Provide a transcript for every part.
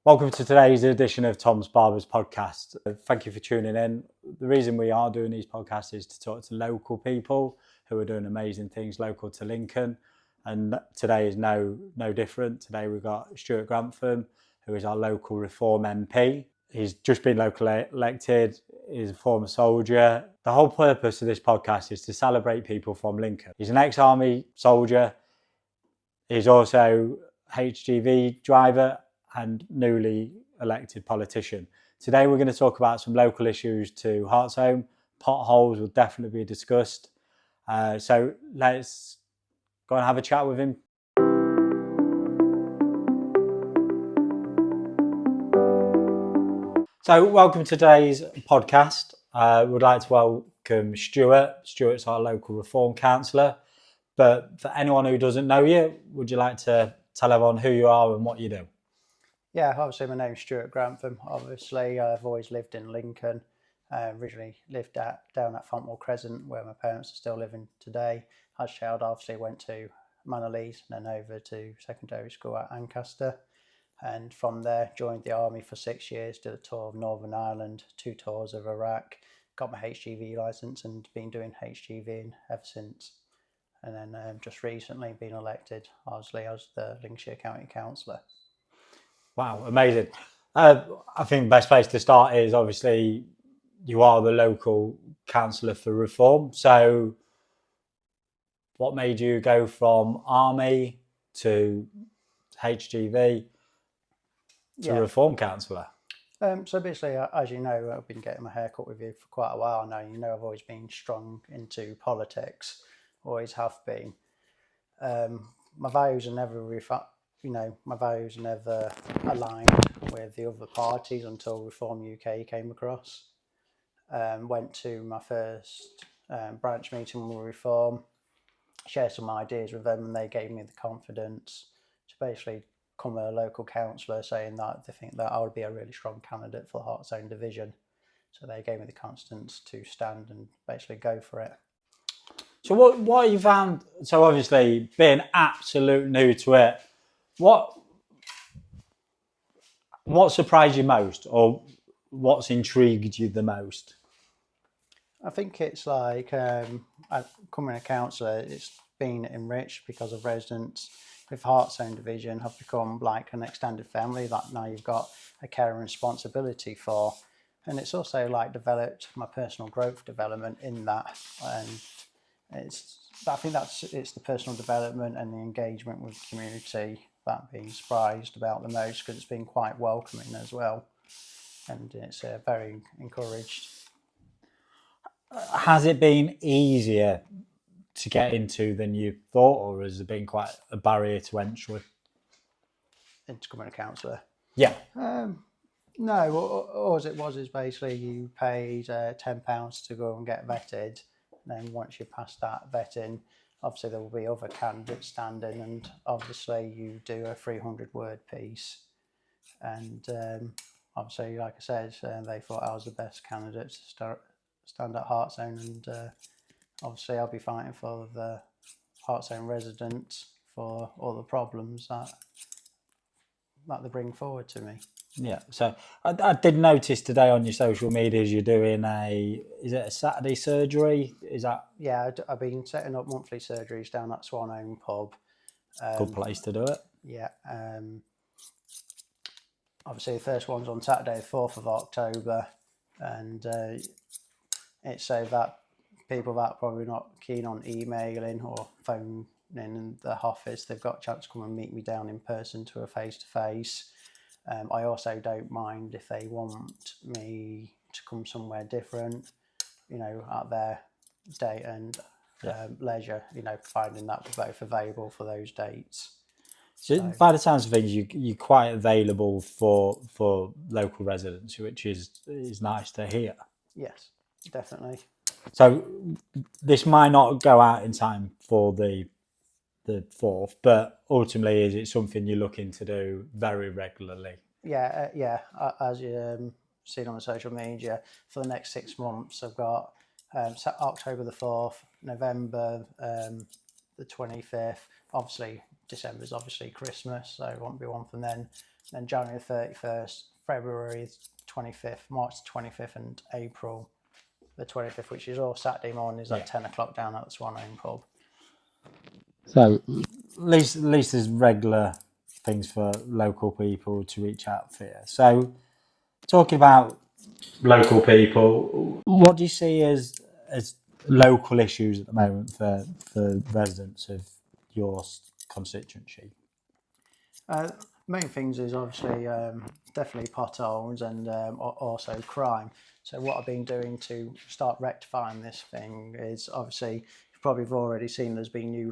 Welcome to today's edition of Tom's Barbers podcast. Thank you for tuning in. The reason we are doing these podcasts is to talk to local people who are doing amazing things local to Lincoln. And today is no different. Today we've got Stuart Grantham, who is our local Reform MP. He's just been locally elected. He's a former soldier. The whole purpose of this podcast is to celebrate people from Lincoln. He's an ex-army soldier. He's also HGV driver and newly elected politician. Today we're going to talk about some local issues to Hartsholme. Potholes will definitely be discussed. So let's go and have a chat with him. So welcome to today's podcast. We'd like to welcome Stuart. Stuart's our local Reform councillor. But for anyone who doesn't know you, would you like to tell everyone who you are and what you do? Yeah, obviously my name's Stuart Grantham. Obviously I've always lived in Lincoln. Originally lived down at Fontwell Crescent where my parents are still living today. As a child obviously went to Manor-Lees and then over to secondary school at Ancaster. And from there joined the army for 6 years, did a tour of Northern Ireland, 2 tours of Iraq, got my HGV licence and been doing HGV ever since. And then just recently been elected obviously as the Lincolnshire County Councillor. Wow, amazing. I think the best place to start is obviously you are the local councillor for Reform. So what made you go from army to HGV to Reform councillor? So basically, as you know, I've been getting my hair cut with you for quite a while now. You know, I've always been strong into politics, always have been. My values are never my values never aligned with the other parties until Reform UK came across. Went to my first branch meeting with Reform, shared some ideas with them, and they gave me the confidence to basically become a local councillor, saying that they think that I would be a really strong candidate for the Hartsholme division. So they gave me the confidence to stand and basically go for it. So what you found? So obviously being absolute new to it, what surprised you most, or what's intrigued you the most? I think it's like becoming a councillor, it's been enriched because of residents with Hartsholme division have become like an extended family that now you've got a care and responsibility for. And it's also like developed my personal growth development in that. And I think it's the personal development and the engagement with the community that I'm being surprised about the most, because it's been quite welcoming as well. And it's very encouraged. Has it been easier to get into than you thought, or has it been quite a barrier to entry? Into becoming a councillor? Yeah. No, all it was is basically you paid £10 to go and get vetted. And then once you pass that vetting, obviously there will be other candidates standing, and obviously you do a 300-word piece. And obviously, like I said, they thought I was the best candidate to stand at Hartsholme, and obviously I'll be fighting for the Hartsholme residents for all the problems that they bring forward to me. Yeah, so I did notice today on your social medias you're doing is it a Saturday surgery? Is that? Yeah, I've been setting up monthly surgeries down at Swanholme pub. Good place to do it. Yeah. Obviously the first one's on Saturday the 4th of October, and it's so that people that are probably not keen on emailing or phoning in the office, they've got a chance to come and meet me down in person to a face-to-face. I also don't mind if they want me to come somewhere different, at their date and leisure, finding that we're both available for those dates. So by the sounds of things, you're quite available for local residents, which is nice to hear. Yes, definitely. So this might not go out in time for the 4th, but ultimately, is it something you're looking to do very regularly? Yeah. As you seen on the social media, for the next 6 months, I've got October the 4th, November the 25th. Obviously, December's obviously Christmas, so it won't be one from then. then January 31st, February 25th, March 25th, and April the 25th, which is all Saturday mornings at 10 o'clock down at the Swan Home pub. So at least there's regular things for local people to reach out for. So talking about local people, what do you see as local issues at the moment for residents of your constituency? Main things is obviously definitely potholes and also crime. So what I've been doing to start rectifying this thing is obviously you've probably already seen there's been new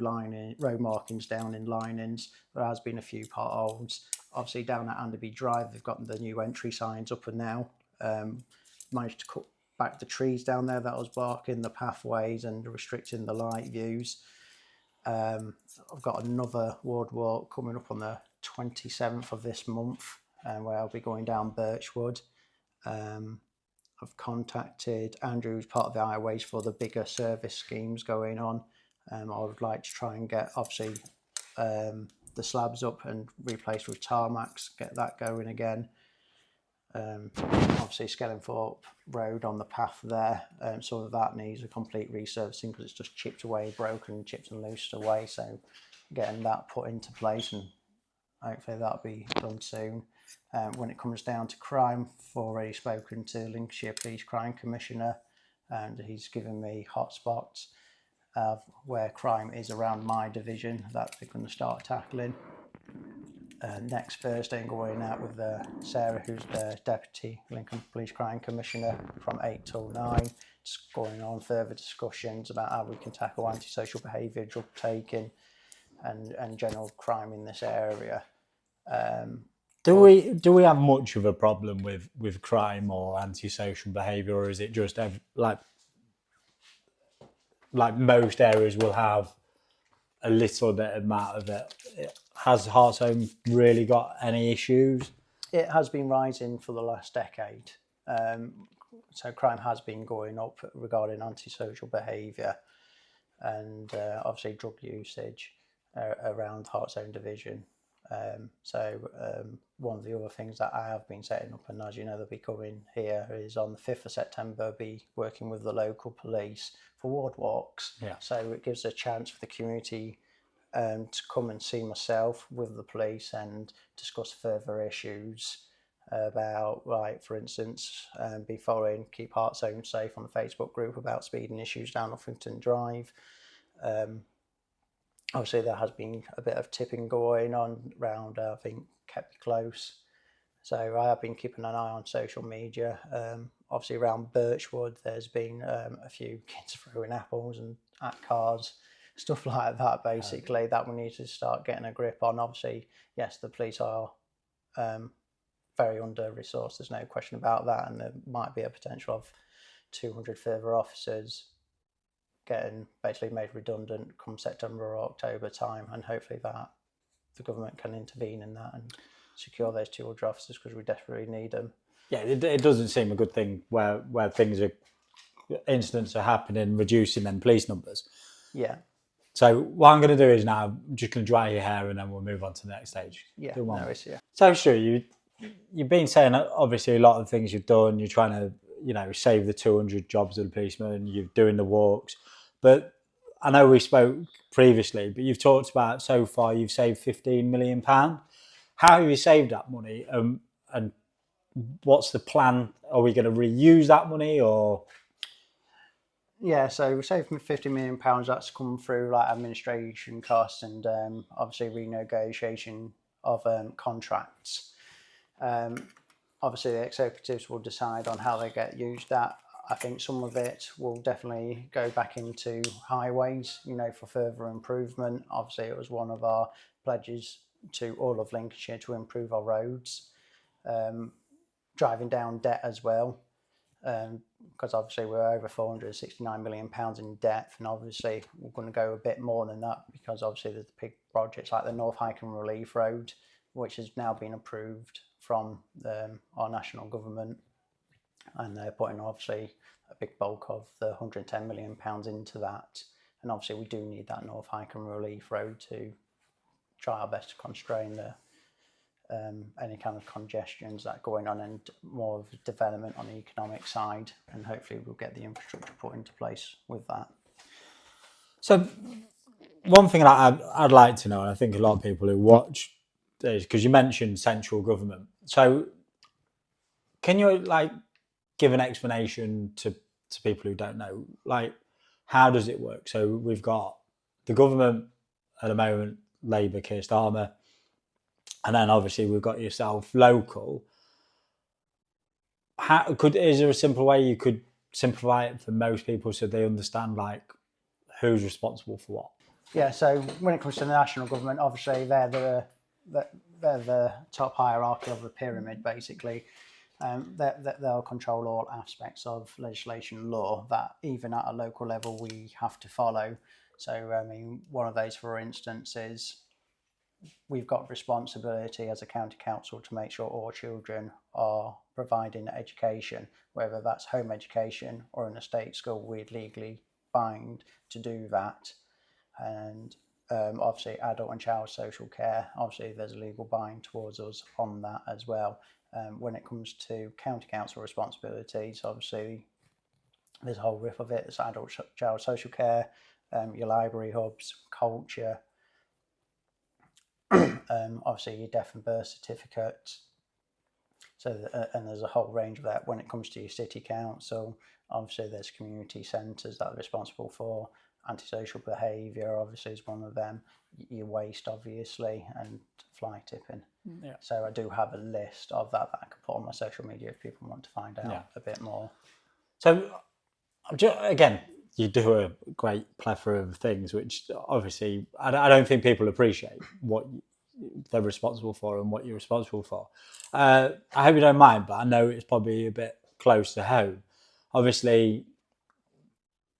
road markings down in linings. There has been a few potholes. Obviously down at Anderby Drive they've got the new entry signs up and now. Managed to cut back the trees down there that was blocking the pathways and restricting the light views. I've got another ward walk coming up on the 27th of this month, where I'll be going down Birchwood. I've contacted Andrew, who's part of the highways, for the bigger service schemes going on. I would like to try and get obviously the slabs up and replaced with tarmacs, get that going again. Obviously Skellingthorpe Road on the path there, some of that needs a complete resurfacing because it's just chipped away, broken, chipped and loosed away, so getting that put into place and hopefully that'll be done soon. When it comes down to crime, I've already spoken to Lincolnshire Police Crime Commissioner and he's given me hotspots where crime is around my division that they're going to start tackling. Next Thursday I'm going out with Sarah, who's the Deputy Lincoln Police Crime Commissioner, from 8 till 9. Just going on further discussions about how we can tackle antisocial behaviour, drug taking and general crime in this area. Do we have much of a problem with crime or antisocial behaviour, or is it just like most areas will have a little bit amount of it? Has Hartsholme really got any issues? It has been rising for the last decade. So crime has been going up regarding antisocial behaviour and obviously drug usage around Hartsholme division. One of the other things that I have been setting up, and as you know they'll be coming here, is on the 5th of September be working with the local police for ward walks. So it gives a chance for the community to come and see myself with the police and discuss further issues about, like, for instance, be following Keep Hartsholme Safe on the Facebook group about speeding issues down Uffington Drive. Obviously there has been a bit of tipping going on around, I think, Kept Close. So I have been keeping an eye on social media. Obviously around Birchwood there's been a few kids throwing apples and at cars, stuff like that basically, that we need to start getting a grip on. Obviously, yes, the police are very under-resourced, there's no question about that, and there might be a potential of 200 further officers getting basically made redundant come September or October time, and hopefully that the government can intervene in that and secure those 200 officers because we desperately need them. Yeah, it doesn't seem a good thing where incidents are happening, reducing them police numbers. Yeah. So what I'm going to do is now I'm just going to dry your hair and then we'll move on to the next stage. Yeah, no issue. So sure, you've been saying obviously a lot of things you've done. You're trying to save the 200 jobs of the policemen. You're doing the walks, but I know we spoke previously, but you've talked about so far you've saved £15 million. How have you saved that money? And what's the plan? Are we going to reuse that money or? Yeah, so we saved £50 million. That's come through like administration costs and obviously renegotiation of contracts. Obviously, the executives will decide on how they get used. That I think some of it will definitely go back into highways, for further improvement. Obviously, it was one of our pledges to all of Lincolnshire to improve our roads, driving down debt as well. Because obviously we're over £469 million in debt, and obviously we're going to go a bit more than that because obviously there's big projects like the North Highcombe Relief Road, which has now been approved from our national government, and they're putting obviously a big bulk of the £110 million into that, and obviously we do need that North Highcombe Relief Road to try our best to constrain the any kind of congestions that are going on, and more of development on the economic side, and hopefully we'll get the infrastructure put into place with that. So one thing that I'd like to know, and I think a lot of people who watch this, because you mentioned central government, so can you like give an explanation to people who don't know, like how does it work? So we've got the government at the moment, Labour, Keir Starmer, and then obviously we've got yourself, local. Is there a simple way you could simplify it for most people so they understand like who's responsible for what? Yeah, so when it comes to the national government, obviously they're the top hierarchy of the pyramid, basically. They'll control all aspects of legislation, law that even at a local level we have to follow. So, I mean, one of those, for instance, is we've got responsibility as a county council to make sure all children are providing education, whether that's home education or in a state school. We're legally bound to do that. And obviously adult and child social care, obviously there's a legal bind towards us on that as well. When it comes to county council responsibilities, obviously there's a whole riff of it. It's adult child social care, your library hubs, culture, obviously your death and birth certificates. So, and there's a whole range of that. When it comes to your city council, obviously there's community centres that are responsible for antisocial behaviour, obviously is one of them, your waste obviously, and fly tipping. Yeah. So I do have a list of that I can put on my social media if people want to find out a bit more. So again, you do a great plethora of things, which obviously I don't think people appreciate what they're responsible for and what you're responsible for. I hope you don't mind, but I know it's probably a bit close to home. Obviously,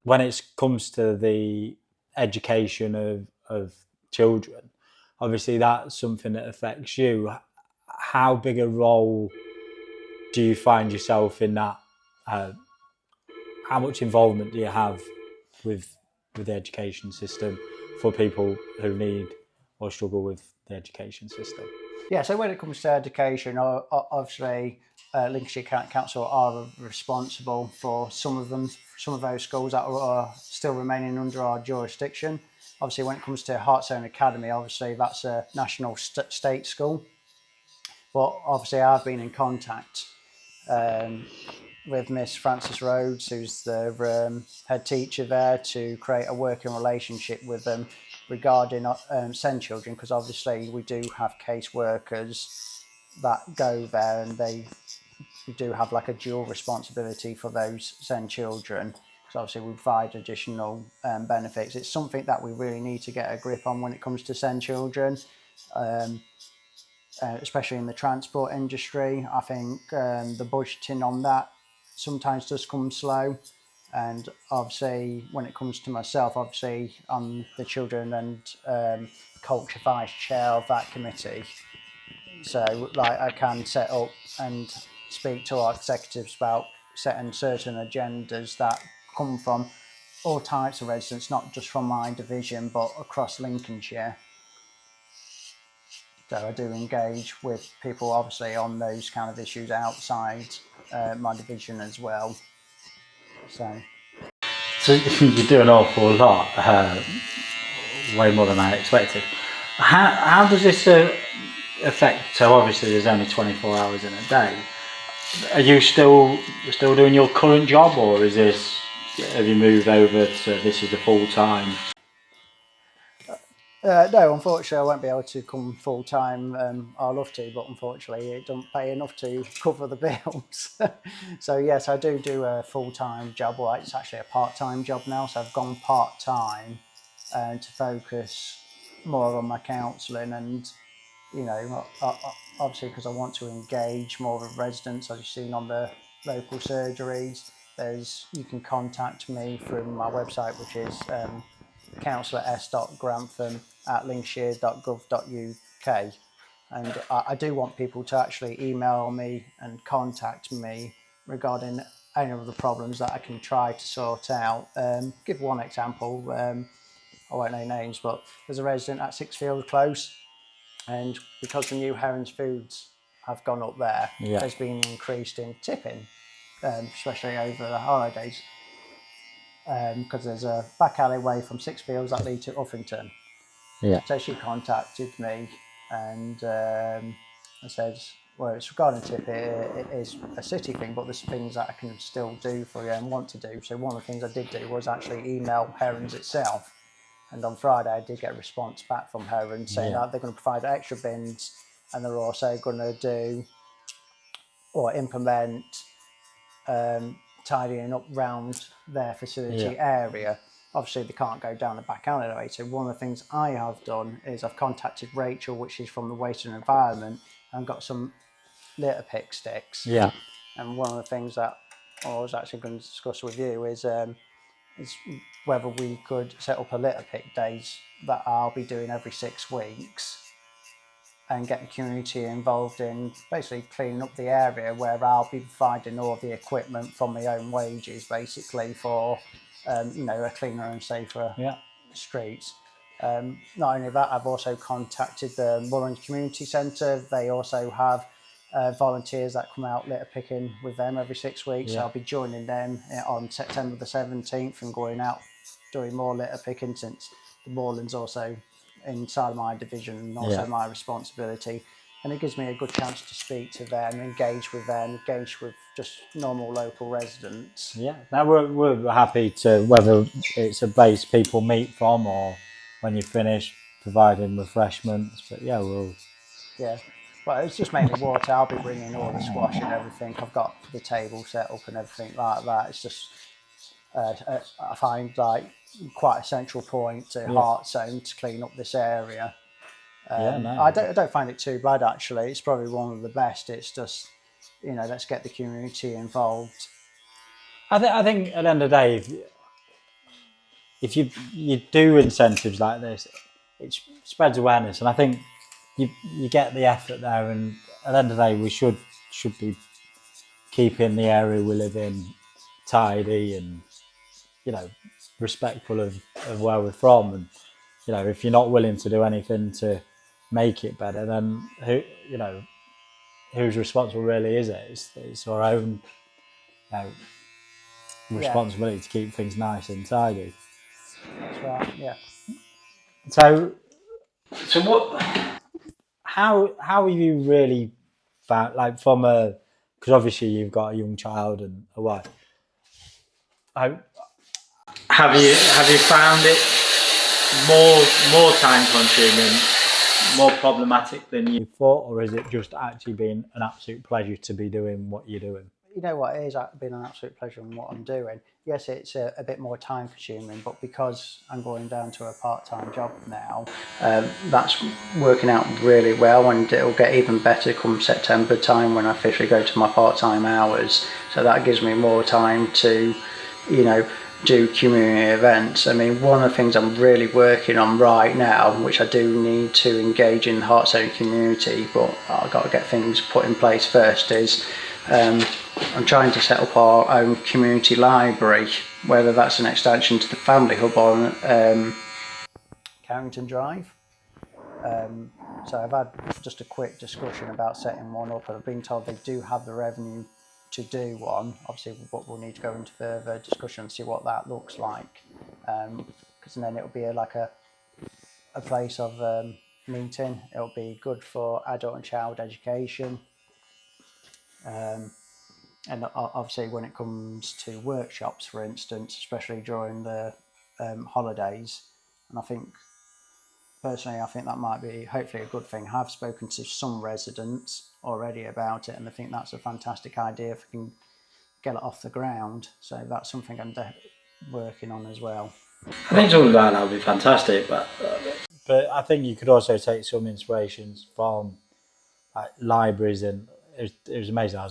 when it comes to the education of children, obviously that's something that affects you. How big a role do you find yourself in that? How much involvement do you have with the education system for people who need or struggle with the education system? Yeah, so when it comes to education, obviously Lincolnshire County Council are responsible for some of those schools that are still remaining under our jurisdiction. Obviously, when it comes to Hartstone Academy, obviously that's a national state school. But obviously I've been in contact with Miss Frances Rhodes, who's the head teacher there, to create a working relationship with them regarding SEND children, because obviously we do have caseworkers that go there, and we do have like a dual responsibility for those SEND children. So obviously we provide additional benefits. It's something that we really need to get a grip on when it comes to SEND children. Especially in the transport industry. I think the budgeting on that sometimes does come slow, and obviously when it comes to myself, obviously I'm the children and culture vice chair of that committee, so like I can set up and speak to our executives about setting certain agendas that come from all types of residents, not just from my division but across Lincolnshire. So I do engage with people obviously on those kind of issues outside my division as well. So you do an awful lot, way more than I expected. How does this affect? So obviously there's only 24 hours in a day. Are you still doing your current job, or have you moved over to this is the full time? no, unfortunately, I won't be able to come full time. I'd love to, but unfortunately, it doesn't pay enough to cover the bills. So yes, I do a full time job. Well, it's actually a part time job now. So I've gone part time to focus more on my counselling, and obviously because I want to engage more with residents. As you've seen on the local surgeries, you can contact me through my website, which is Councillor s.grantham@lincolnshire.gov.uk, and I do want people to actually email me and contact me regarding any of the problems that I can try to sort out. Give one example, I won't name names, but there's a resident at Sixfield Close And because the new Heron's foods have gone up there, Yeah. there's been an increase in tipping, especially over the holidays. Because there's a back alleyway from Sixfields that lead to Uffington. Yeah. So she contacted me and I said, well, it's regarding tip, it is a city thing, but there's things that I can still do for you and want to do. So one of the things I did do was actually email Herons itself. And on Friday, I did get a response back from Herons saying that they're going to provide extra bins and they're also going to do or implement tidying up round their facility area. Obviously, they can't go down the back alleyway. So one of the things I have done is I've contacted Rachel, which is from the Waste and Environment, and got some litter pick sticks. Yeah. And one of the things that I was actually going to discuss with you is whether we could set up a litter pick days that I'll be doing every 6 weeks and get the community involved in basically cleaning up the area, where I'll be providing all the equipment from my own wages basically for a cleaner and safer streets. Not only that, I've also contacted the Mullins Community Centre. They also have volunteers that come out litter picking with them every 6 weeks. So I'll be joining them on September the 17th and going out doing more litter picking, since the Moorland's also inside my division and also my responsibility. And it gives me a good chance to speak to them, engage with just normal local residents. Yeah, now we're happy to, whether it's a base people meet from or when you finish providing refreshments, but we'll... Yeah, well, it's just mainly water. I'll be bringing all the squash and everything. I've got the table set up and everything like that. It's just I find like quite a central point to Heartzone to clean up this area. I don't find it too bad actually. It's probably one of the best. It's just, let's get the community involved. I think at the end of the day, if you do incentives like this, it spreads awareness, and I think you get the effort there. And at the end of the day, we should be keeping the area we live in tidy and respectful of where we're from. And if you're not willing to do anything to make it better, then whose responsible really is it? It's our own responsibility to keep things nice and tidy. That's right. Yeah. So what? How have you really found, like, from because obviously you've got a young child and a wife. Have you found it more time consuming, more problematic than you thought, or is it just actually been an absolute pleasure to be doing what you're doing? You know what, it has been an absolute pleasure in what I'm doing. Yes, it's a bit more time consuming, but because I'm going down to a part-time job now, that's working out really well, and it'll get even better come September time when I officially go to my part-time hours. So that gives me more time to, do community events. I mean, one of the things I'm really working on right now, which I do need to engage in the Heartzone community, but I've got to get things put in place first, is I'm trying to set up our own community library, whether that's an extension to the Family Hub on Carrington Drive. So I've had just a quick discussion about setting one up, and I've been told they do have the revenue to do one. Obviously, we'll need to go into further discussion and see what that looks like, because then it'll be like a place of meeting. It'll be good for adult and child education. And obviously when it comes to workshops, for instance, especially during the holidays, and I think that might be hopefully a good thing. I've spoken to some residents already about it, and I think that's a fantastic idea if we can get it off the ground. So that's something I'm working on as well. I think something like that would be fantastic, but I think you could also take some inspirations from like libraries, and it was amazing. I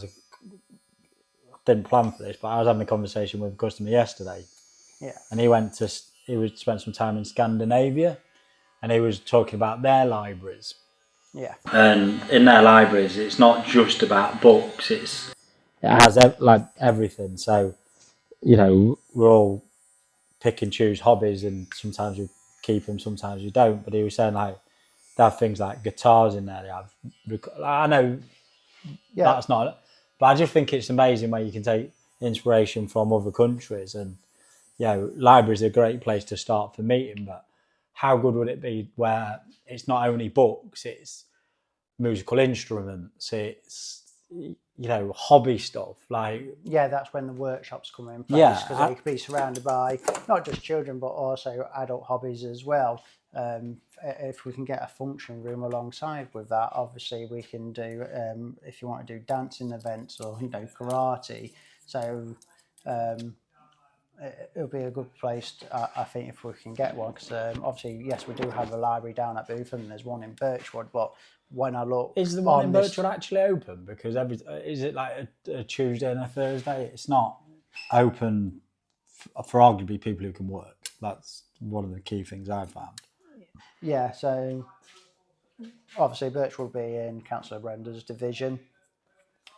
didn't plan for this, but I was having a conversation with a customer yesterday. Yeah. And he would spend some time in Scandinavia, and he was talking about their libraries. Yeah. And in their libraries, it's not just about books. It has like everything. So, we're all pick and choose hobbies, and sometimes you keep them, sometimes you don't. But he was saying like they have things like guitars in there. They have, I know that's not, but I just think it's amazing where you can take inspiration from other countries, and libraries are a great place to start for meeting. But how good would it be where it's not only books, it's musical instruments, it's hobby stuff, like that's when the workshops come in place, because they could be surrounded by not just children but also adult hobbies as well. If we can get a function room alongside with that, obviously we can do if you want to do dancing events or karate, so it'll be a good place I think, if we can get one, because obviously yes, we do have a library down at Bootham and there's one in Birchwood, but when I look, is the one in Birchwood actually open? Because is it like a Tuesday and a Thursday? It's not open for arguably people who can work. That's one of the key things I've found. Yeah, so obviously Birchwood will be in Councillor Brenda's division.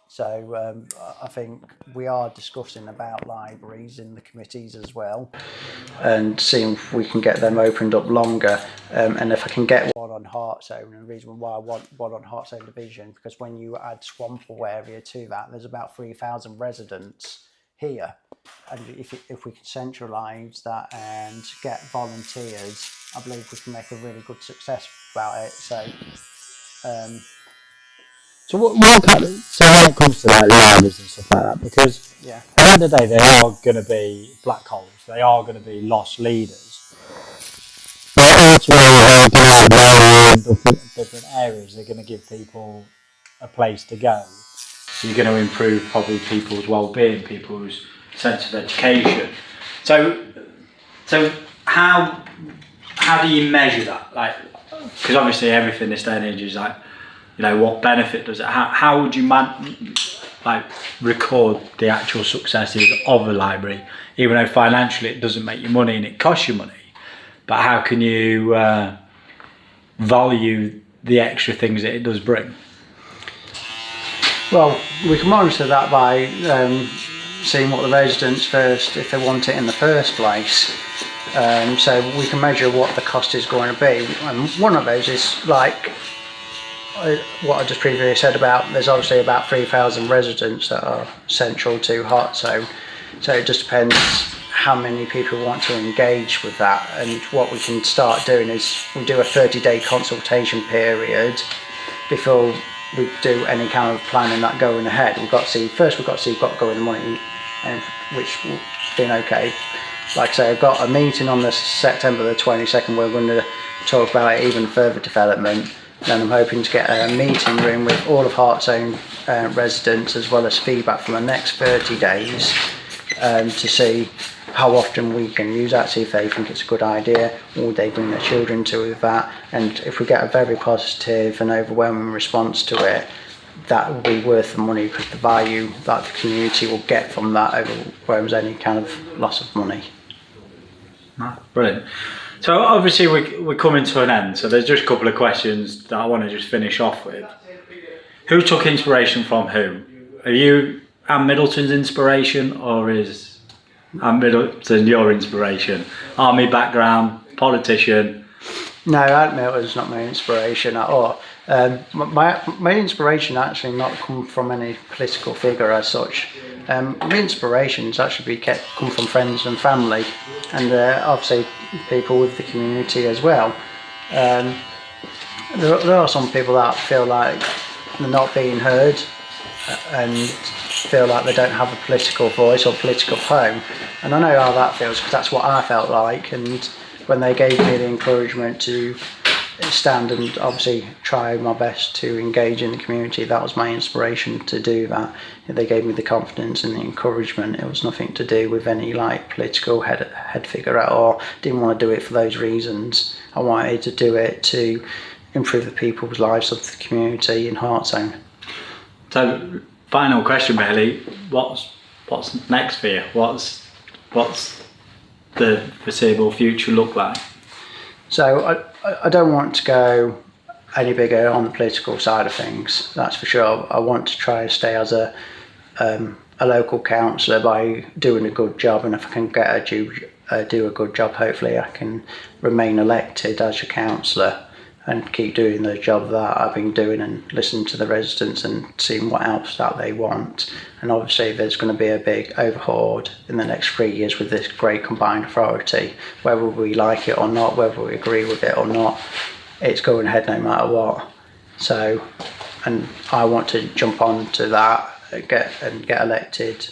So I think we are discussing about libraries in the committees as well, and seeing if we can get them opened up longer. And if I can get one on Hartzone, and the reason why I want one on Hartzone division, because when you add Swampville area to that, there's about 3,000 residents here, and if we can centralise that and get volunteers, I believe we can make a really good success about it. So when it comes to like libraries and stuff like that, because at the end of the day they are going to be black holes, they are going to be lost leaders. But ultimately, helping out library in different areas, they're going to give people a place to go. So you're going to improve probably people's well-being, people's sense of education. So how do you measure that? Like, because obviously everything this day and age is like, what benefit does it? How would you record the actual successes of a library, even though financially it doesn't make you money and it costs you money? But how can you value the extra things that it does bring? Well, we can monitor that by seeing what the residents first, if they want it in the first place. So we can measure what the cost is going to be. And one of those is like what I just previously said about, there's obviously about 3,000 residents that are central to Hartzone. So it just depends how many people want to engage with that. And what we can start doing is we do a 30-day consultation period before we do any kind of planning that going ahead. We've got to see what going the money, which has been okay. Like I say, I've got a meeting on the September the 22nd where we're going to talk about even further development. Then I'm hoping to get a meeting room with all of Hartzone residents, as well as feedback from the next 30 days to see how often we can use that, see if they think it's a good idea, or they bring their children to that. And if we get a very positive and overwhelming response to it, that will be worth the money, because the value that the community will get from that overwhelms any kind of loss of money. Brilliant. So obviously we're coming to an end, so there's just a couple of questions that I want to just finish off with. Who took inspiration from who? Are you Anne Middleton's inspiration, or is Anne Middleton your inspiration? Army background, politician? No, Anne Middleton's not my inspiration at all. My inspiration actually not come from any political figure as such. My inspirations actually come from friends and family, and obviously people with the community as well. There are some people that feel like they're not being heard and feel like they don't have a political voice or political home, and I know how that feels, because that's what I felt like. And when they gave me the encouragement to stand and obviously try my best to engage in the community, that was my inspiration to do that. They gave me the confidence and the encouragement. It was nothing to do with any like political head figure at all. Didn't want to do it for those reasons. I wanted to do it to improve the people's lives of the community in Hartzone. So final question really, what's next for you? What's the foreseeable future look like? So I don't want to go any bigger on the political side of things, that's for sure. I want to try and stay as a local councillor by doing a good job, and if I can do a good job, hopefully I can remain elected as a councillor. and keep doing the job that I've been doing and listening to the residents and seeing what else that they want. And obviously there's going to be a big overhaul in the next 3 years with this great combined authority. Whether we like it or not, whether we agree with it or not, it's going ahead no matter what. So, and I want to jump on to that, get elected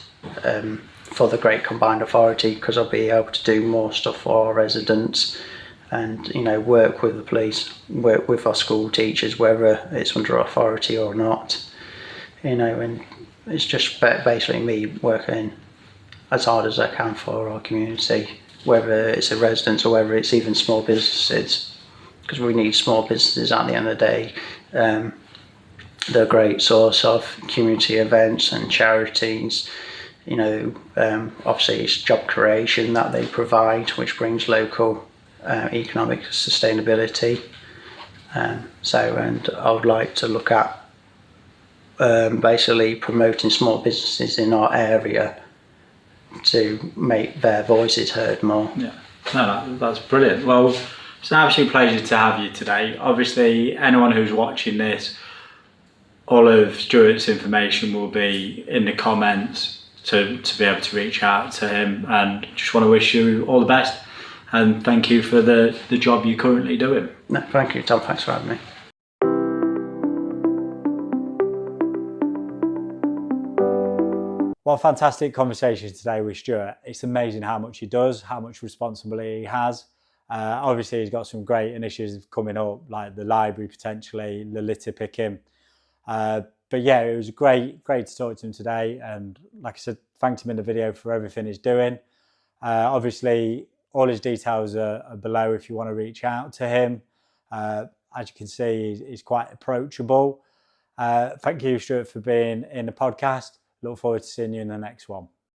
for the great combined authority, because I'll be able to do more stuff for our residents, and work with the police, work with our school teachers, whether it's under authority or not. And it's just basically me working as hard as I can for our community, whether it's the residents or whether it's even small businesses, because we need small businesses at the end of the day. They're a great source of community events and charities. Obviously it's job creation that they provide, which brings local economic sustainability. And I would like to look at basically promoting small businesses in our area to make their voices heard more. Yeah, no, that's brilliant. Well, it's an absolute pleasure to have you today. Obviously, anyone who's watching this, all of Stuart's information will be in the comments to be able to reach out to him, and just want to wish you all the best. And thank you for the job you're currently doing. No, thank you, Tom. Thanks for having me. Well, fantastic conversation today with Stuart. It's amazing how much he does, how much responsibility he has. Obviously, he's got some great initiatives coming up, like the library potentially, the litter picking. But yeah, it was great to talk to him today. And like I said, thanked him in the video for everything he's doing. Obviously, all his details are below if you want to reach out to him. As you can see, he's quite approachable. Thank you, Stuart, for being in the podcast. Look forward to seeing you in the next one.